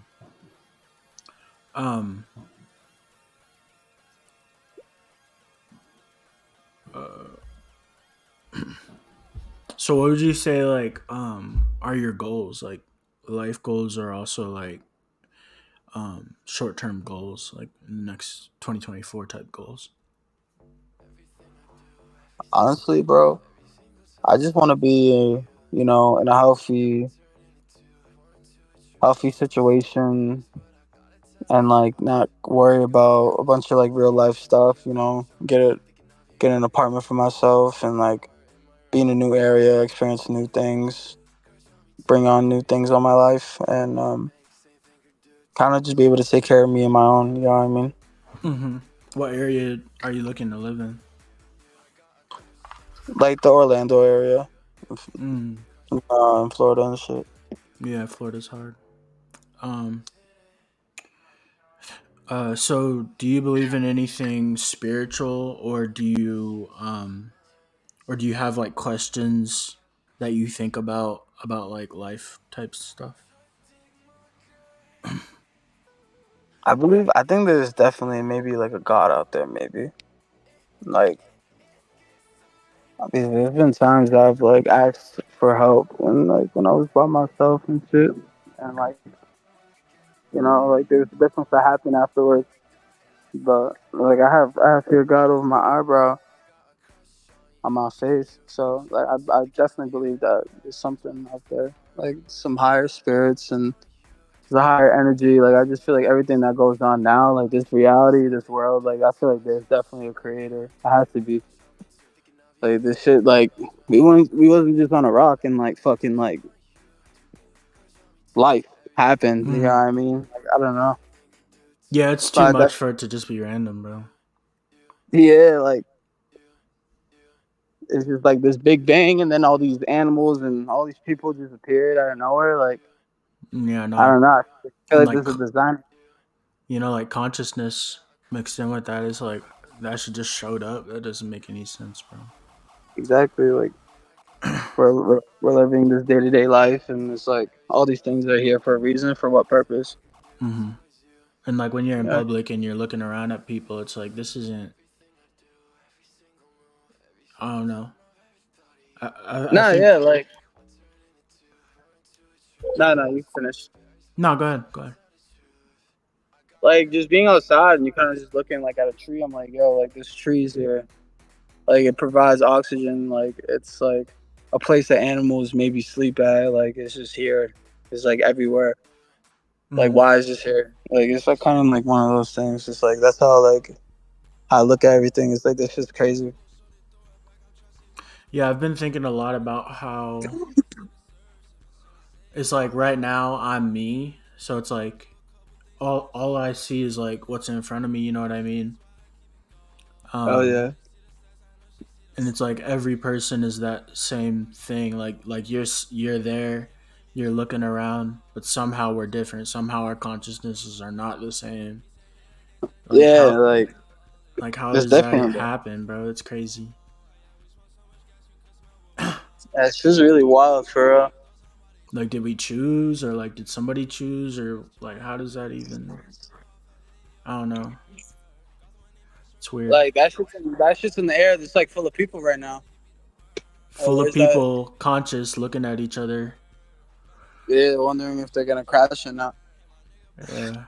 B: Um. Uh, so what would you say like are your goals, like life goals, or also like short term goals, like in the next 2024 type goals?
D: Honestly, bro, I just want to be, in a healthy situation and like not worry about a bunch of like real life stuff. Get an apartment for myself and like be in a new area, experience new things, bring on new things on my life, and kind of just be able to take care of me and my own. You know what I mean?
B: Mm-hmm. What area are you looking to live in?
D: like the Orlando area,
B: Mm,
D: in Florida and shit.
B: yeah, Florida's hard. Um, so do you believe in anything spiritual, or do you have like questions that you think about like life type stuff?
D: I think there's definitely maybe like a God out there, maybe. Like, I mean, there's been times that I've like asked for help when I was by myself and shit, and like like there's a difference that happened afterwards. But like I have fear God over my eyebrow on my face, so like I definitely believe that there's something out there, like some higher spirits and the higher energy. Like I just feel like everything that goes on now, like this reality, this world, like I feel like there's definitely a creator. It has to be. Like this shit, like we wasn't just on a rock and like fucking like life happened. You know what
B: Hmm.
D: I mean? Like, I don't know.
B: Yeah, it's too
D: But
B: much for it to just be random, bro.
D: yeah, like it's just like this big bang, and then all these animals and all these people just appeared out of nowhere. Like
B: Yeah,
D: I
B: no,
D: don't know. I feel
B: and
D: like
B: like
D: this is a design.
B: like consciousness mixed in with that is like that should just showed up. That doesn't make any sense, bro.
D: Exactly. Like we're living this day to day life, and it's like all these things are here for a reason. For what purpose?
B: Hmm. And like when you're in
D: Yeah.
B: public and you're looking around at people, it's like this isn't. I don't know. I
D: Nah,
B: think
D: yeah, like no, you finish.
B: no. Go ahead. Go ahead.
D: Like just being outside and you kind of just looking like at a tree. I'm like, yo, like this tree's here. Like it provides oxygen. Like it's like a place that animals maybe sleep at. Like it's just here. It's like everywhere. Like
B: Hmm.
D: why is this here? Like it's like kind of like one of those things. It's like that's how I look at everything. It's like this shit's crazy.
B: Yeah, I've been thinking a lot about how it's like right now I'm me, so it's like all I see is like what's in front of me. You know what I mean?
D: Oh
B: Um,
D: yeah,
B: and it's like every person is that same thing. Like you're there, you're looking around, but somehow we're different. Somehow our consciousnesses are not the same. Like
D: yeah.
B: how
D: Like
B: how
D: it's
B: does that
D: definitely
B: happen, bro? It's crazy.
D: it's just really wild for real.
B: Like did we choose, or like did somebody choose, or like how does that even? I don't know. It's weird.
D: Like that shit's in the air. That's like full of people right now.
B: Full of
D: Where's that?
B: people conscious looking at each other.
D: Yeah, wondering if they're gonna crash or not.
B: Yeah,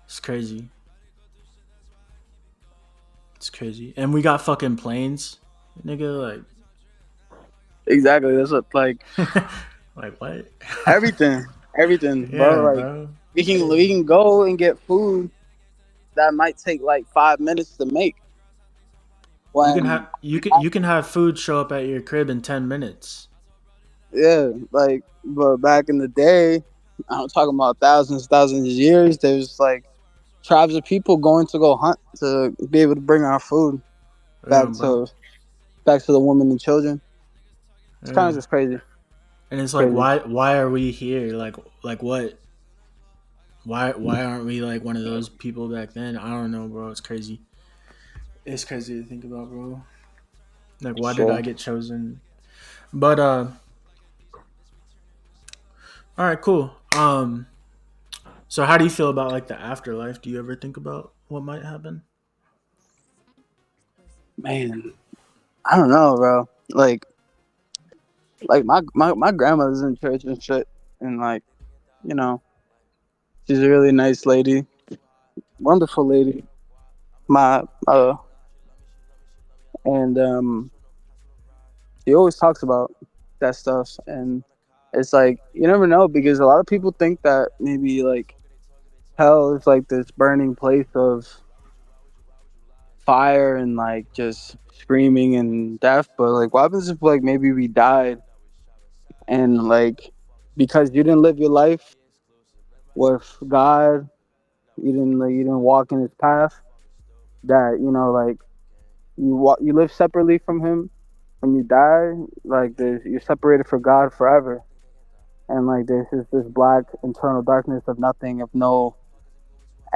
B: it's crazy. It's crazy. And we got fucking planes, nigga.
D: Exactly. That's what like
B: Like, like what?
D: everything, everything, bro.
B: Yeah,
D: Like
B: bro.
D: we
B: It's
D: can we
B: crazy.
D: can go and get food that might take like 5 minutes to make. When
B: You can have food show up at your crib in 10 minutes.
D: yeah, like but back in the day, I'm talking about thousands of years. There's like tribes of people going to go hunt to be able to bring our food
B: Yeah,
D: back
B: bro.
D: to back to the women and children. It's kind of
B: Yeah.
D: just crazy,
B: And it's like
D: crazy.
B: why are we here? Like what? Why aren't we like one of those people back then? I don't know, bro. It's crazy. It's crazy to think about, bro. Like why did I
D: Sure.
B: get chosen? But all right, cool. So how do you feel about like the afterlife? Do you ever think about what might happen?
D: Man, I don't know, bro. Like my grandmother's in church and shit, and like you know, she's a really nice lady, wonderful lady. My and she always talks about that stuff, and it's like you never know because a lot of people think that maybe like hell is like this burning place of fire and like just screaming and death, but like what happens if like maybe we died and like because you didn't live your life with God, you didn't walk in His path. that like you live separately from him when you die. Like you're separated from God forever, and like there's just this black internal darkness of nothing, of no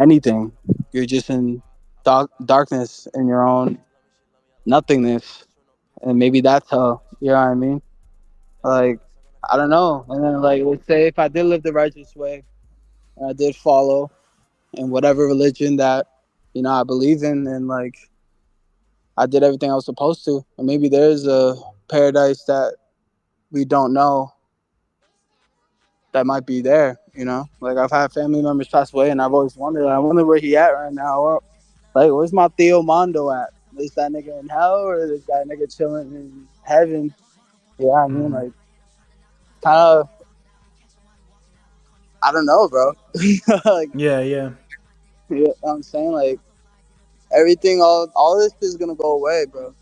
D: anything. You're just in darkness in your own nothingness, and maybe that's hell. You know what I mean? Like I don't know. And then like let's say if I did live the righteous way, and I did follow in whatever religion that I believe in, and like I did everything I was supposed to, and maybe there's a paradise that we don't know that might be there. Like I've had family members pass away, and I've always wondered. Like, I wonder where he at right now. Like, where's my Theo Mondo at? Is that nigga in hell, or is that nigga chilling in heaven? Yeah, I mean,
B: Mm-hmm.
D: like, kind of, I don't know, bro. Like,
B: Yeah, yeah.
D: I'm saying, like, everything, all this is gonna go away, bro.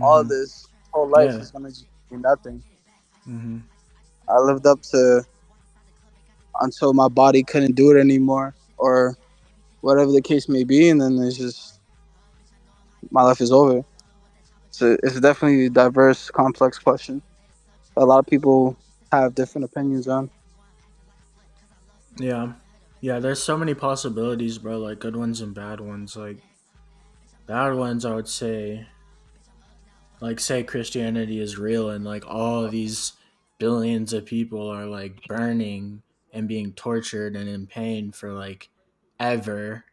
D: All
B: Mm-hmm.
D: this whole life
B: Yeah.
D: is gonna just be nothing.
B: Mm-hmm.
D: I lived up to until my body couldn't do it anymore, or whatever the case may be, and then it's just my life is over. So it's definitely a diverse, complex question. A lot of people have different opinions on.
B: Yeah. Yeah, there's so many possibilities, bro, like good ones and bad ones. Like bad ones I would say like say Christianity is real and like all of these billions of people are like burning and being tortured and in pain for like ever.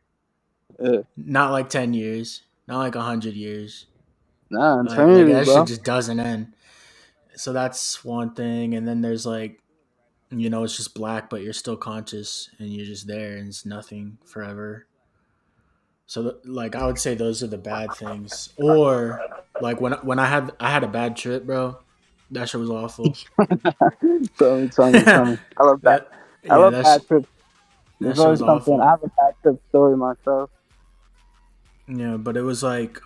D: Yeah.
B: Not like 10 years, not like 100 years.
D: Nah,
B: Like
D: eternity,
B: that shit
D: bro.
B: just doesn't end. So that's one thing, and then there's like it's just black, but you're still conscious and you're just there, and it's nothing forever. So like I would say those are the bad things. Or like when I had a bad trip, bro. That shit was awful.
D: Tell me. I love that.
B: that
D: I
B: yeah,
D: love bad trips.
B: that
D: There's
B: shit was
D: always something. I
B: awful.
D: have a bad trip story myself.
B: Yeah, but it was like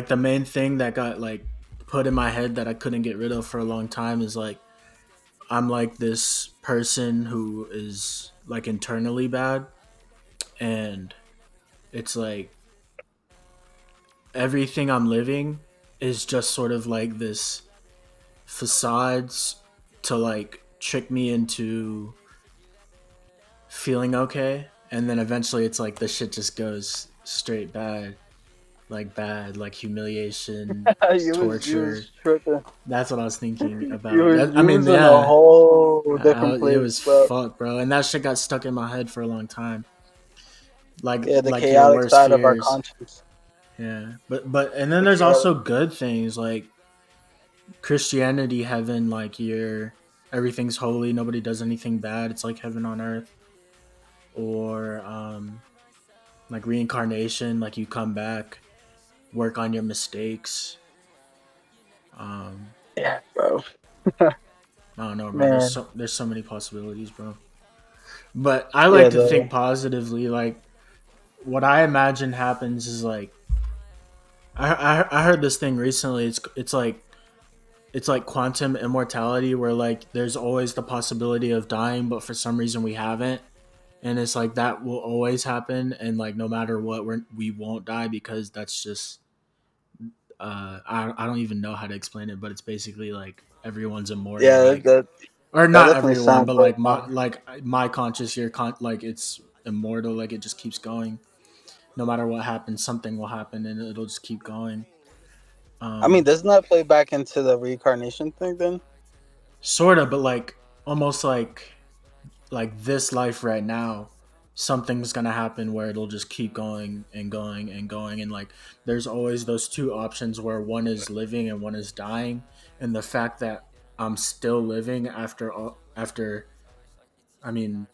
B: the main thing that got like put in my head that I couldn't get rid of for a long time is like I'm like this person who is like internally bad, and it's like everything I'm living is just sort of like this facades to like trick me into feeling okay, and then eventually it's like the shit just goes straight bad, like humiliation,
D: You was
B: torture.
D: tripping.
B: That's what I was thinking
D: You
B: about.
D: was
B: I
D: you
B: mean,
D: was in a
B: yeah,
D: whole different
B: it
D: place,
B: was
D: bro.
B: fucked, bro, and that shit got stuck in my head for a long time.
D: Yeah, the
B: Like your
D: chaotic
B: worst
D: side of our
B: fears.
D: conscience.
B: Yeah, but and then
D: The
B: there's
D: chaotic.
B: also good things like Christianity, heaven, like everything's holy, nobody does anything bad. It's like heaven on earth. Or like reincarnation, like you come back, work on your mistakes. Um,
D: Yeah, bro.
B: I don't know, bro.
D: Man.
B: There's so many possibilities, bro. But I
D: Yeah,
B: like to think
D: though.
B: positively. Like what I imagine happens is like I heard this thing recently. It's like quantum immortality, where like there's always the possibility of dying, but for some reason we haven't, and it's like that will always happen, and like no matter what, we won't die because that's just I don't even know how to explain it, but it's basically like everyone's immortal,
D: Yeah,
B: like or
D: that
B: not
D: definitely
B: everyone,
D: sounds
B: but
D: like
B: my conscious, like it's immortal, like it just keeps going. No matter what happens, something will happen, and it'll just keep going.
D: I mean,
B: Um,
D: doesn't that play back into the reincarnation thing then?
B: sort of, but like almost like this life right now, something's gonna happen where it'll just keep going and going and going, and like there's always those two options where one is living and one is dying, and the fact that I'm still living after I mean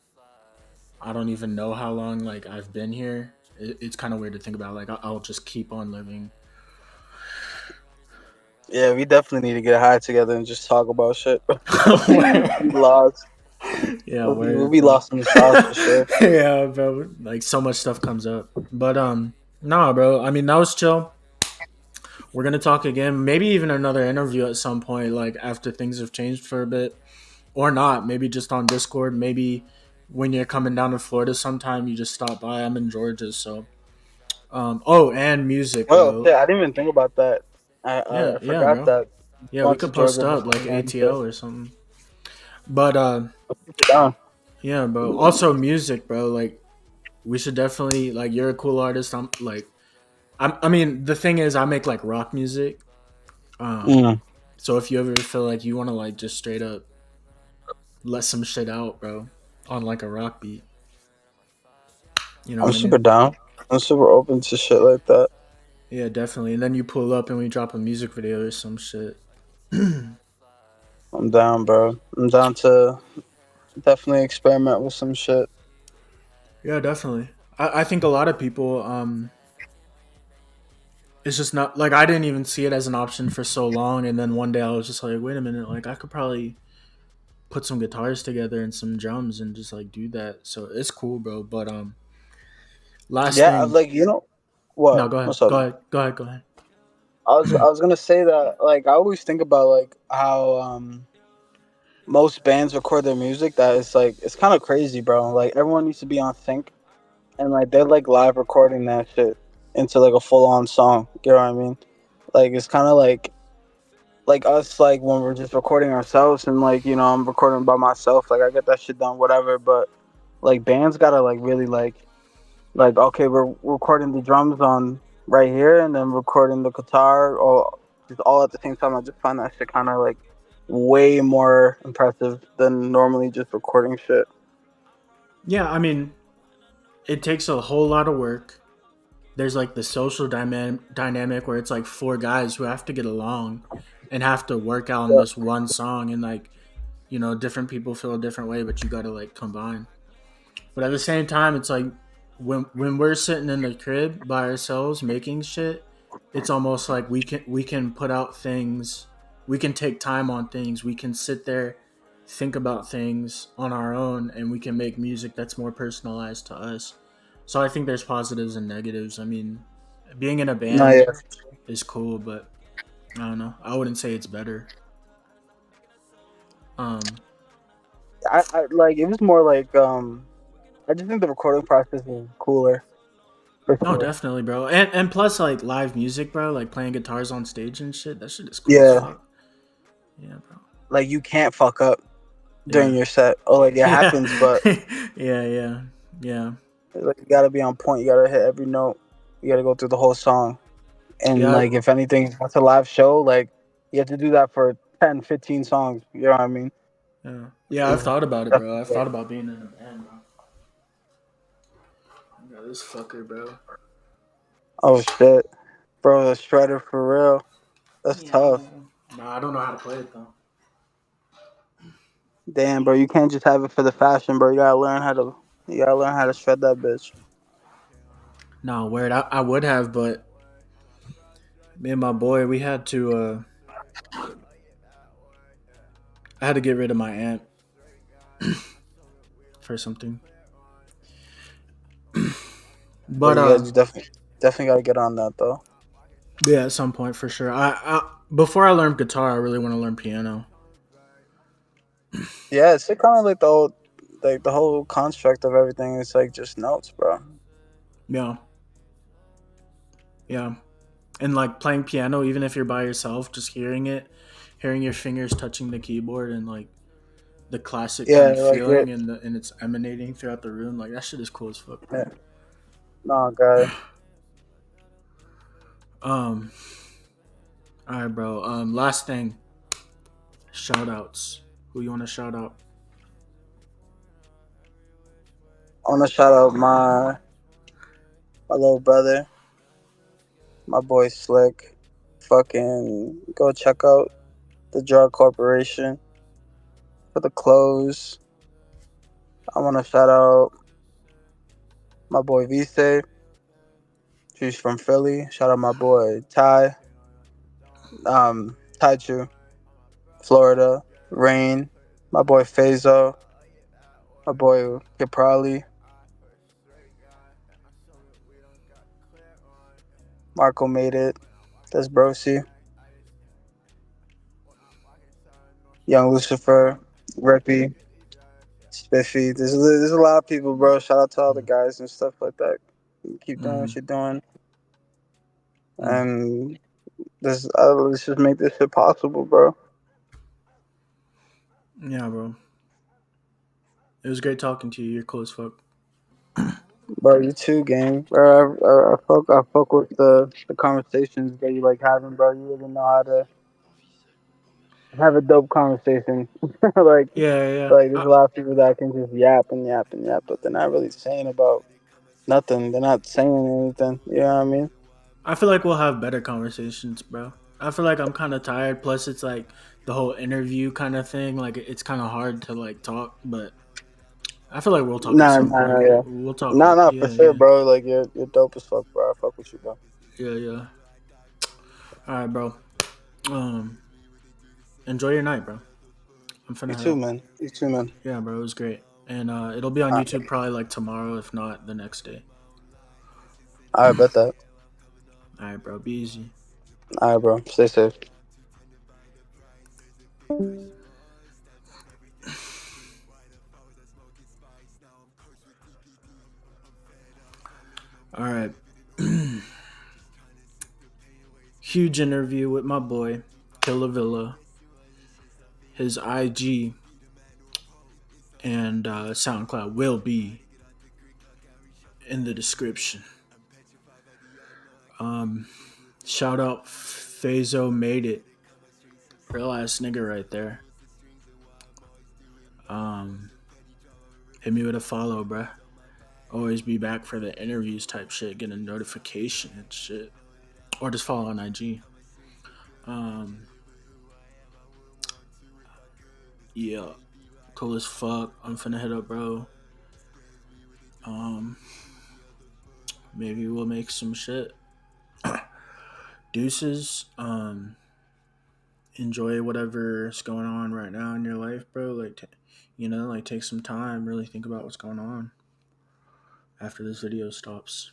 B: I don't even know how long like I've been here. It's kind of weird to think about. Like I'll just keep on living.
D: Yeah, we definitely need to get high together and just talk about shit. We lost.
B: Yeah,
D: We'll
B: word,
D: be
B: bro.
D: lost in the sauce for sure.
B: Yeah, bro. Like so much stuff comes up, but nah, bro. I mean that was chill. We're gonna talk again, maybe even another interview at some point, like after things have changed for a bit, or not. Maybe just on Discord. Maybe when you're coming down to Florida sometime, you just stop by. I'm in Georgia, so oh, and music,
D: Well,
B: bro.
D: shit, I didn't even think about that.
B: Yeah,
D: I
B: yeah,
D: forgot
B: bro.
D: that
B: Yeah, we
D: going to
B: could post
D: Georgia
B: up
D: before
B: like
D: then. Shit.
B: ATL or something. But
D: Down.
B: yeah, bro. Also music, bro. Like we should definitely like you're a cool artist. I'm like I mean, the thing is I make like rock music. Um
D: Mm.
B: so if you ever feel like you want to like just straight up let some shit out, bro, on like a rock beat, you know
D: I'm
B: what I
D: super
B: mean?
D: down. I'm super open to shit like that.
B: Yeah, definitely. And then you pull up and we drop a music video or some shit.
D: I'm down, bro. I'm down to definitely experiment with some shit.
B: Yeah, definitely. I think a lot of people it's just not like I didn't even see it as an option for so long, and then one day I was just like, wait a minute, like I could probably put some guitars together and some drums and just like do that. So it's cool, bro. But last
D: Yeah,
B: thing,
D: like what?
B: no, go ahead,
D: What's up?
B: go ahead, go ahead, go ahead.
D: I was gonna say that like I always think about like how most bands record their music. That it's like it's kind of crazy, bro. Like everyone needs to be on sync, and like they're like live recording that shit into like a full on song. You know what I mean? Like it's kind of like us like when we're just recording ourselves and like I'm recording by myself. Like I get that shit done, whatever. But like bands gotta like really like okay, we're recording the drums on right here and then recording the guitar or just all at the same time. I just find that shit kind of like way more impressive than normally just recording shit.
B: Yeah, I mean, it takes a whole lot of work. There's like the social dynamic where it's like four guys who have to get along and have to work out on
D: Yeah.
B: this one song, and like different people feel a different way, but you got to like combine. But at the same time, it's like when we're sitting in the crib by ourselves making shit, it's almost like we can put out things, we can take time on things, we can sit there, think about things on our own, and we can make music that's more personalized to us. So I think there's positives and negatives. I mean, being in a
D: No,
B: band
D: yeah.
B: is cool, but I don't know. I wouldn't say it's better. Um,
D: I like it was more like I just think the recording process is cooler for
B: No,
D: sure.
B: definitely, bro. And plus, like live music, bro. Like playing guitars on stage and shit. That shit is cool as
D: Yeah,
B: fuck. Yeah, bro.
D: like you can't fuck up during
B: Yeah,
D: your set. Or like it
B: yeah,
D: happens, but
B: yeah, yeah, yeah,
D: like you gotta be on point. You gotta hit every note. You gotta go through the whole song. And
B: yeah,
D: like if anything, that's a live show. Like you have to do that for 10, 15 songs. You know what I mean?
B: yeah. Yeah, I've
D: It's
B: thought about it, bro. I've
D: definitely
B: thought about being in a band, bro. Yeah, this fucker, bro.
D: oh shit, bro, the shredder for real. That's
B: Yeah.
D: tough.
B: Nah, I don't know how to play it though.
D: Damn, bro, you can't just have it for the fashion, bro. You gotta learn how to shred that bitch.
B: No, word. I would have, but me and my boy, we had to. I had to get rid of my amp for something.
D: Yeah,
B: But
D: you definitely gotta get on that though.
B: yeah, at some point for sure. I before I learned guitar, I really want to learn piano.
D: Yeah, it's kind of like the whole construct of everything is like just notes, bro.
B: Yeah, yeah, and like playing piano, even if you're by yourself, just hearing it, hearing your fingers touching the keyboard, and like the classic kind
D: Yeah,
B: of
D: like it.
B: feeling, and it's emanating throughout the room. Like that shit is cool as fuck, bro.
D: Yeah. No, guy.
B: Um, all right, bro. Last thing, shout outs. Who you want to shout out?
D: I wanna shout out my little brother, my boy Slick. Fucking go check out the Drug Corporation for the clothes. I want to shout out my boy Vise. She's from Philly. Shout out my boy Ty Chu, Florida. Rain. My boy Fazo. My boy Kiprali. Marco made it. That's Brosi. Young Lucifer. Rippy. Spiffy. There's a lot of people, bro. Shout out to all the guys and stuff like that. Keep doing what
B: Mm-hmm.
D: you're doing,
B: Mm.
D: and let's just make this shit possible, bro.
B: Yeah, bro. It was great talking to you. You're cool as fuck.
D: Bro, you too, gang. Bro, I fuck with the conversations that you like having, bro. You really know how to have a dope conversation. like,
B: Yeah, yeah.
D: like there's a lot of people that can just yap and yap and yap, but they're not really saying about nothing. They're not saying anything. You know what I mean?
B: I feel like we'll have better conversations, bro. I feel like I'm kind of tired. Plus, it's like the whole interview kind of thing. Like, it's kind of hard to like talk, but I feel like we'll talk at
D: Nah,
B: some
D: nah, nah,
B: point.
D: yeah.
B: We'll talk.
D: Nah, for
B: Yeah,
D: sure,
B: yeah,
D: bro. Like you're dope as fuck, bro. I fuck with you, bro.
B: yeah, yeah. All right, bro. Um, enjoy your night, bro. I'm finna
D: You
B: head
D: too,
B: out.
D: man. You too, man.
B: Yeah, bro. It was great, and it'll be on YouTube probably like tomorrow, if not the next day.
D: I bet that.
B: All right, bro. Be easy.
D: All right, bro. Stay safe.
B: All right. Huge interview with my boy, Killvilla. His IG and SoundCloud will be in the description. Shout out Fazo made it. Real ass nigga right there. Um, hit me with a follow, bruh. Always be back for the interviews type shit, get a notification and shit. Or just follow on IG. Um, yeah. Cool as fuck. I'm finna hit up, bro. Um, maybe we'll make some shit. Deuces. Enjoy whatever's going on right now in your life, bro. Like, like take some time, really think about what's going on after this video stops.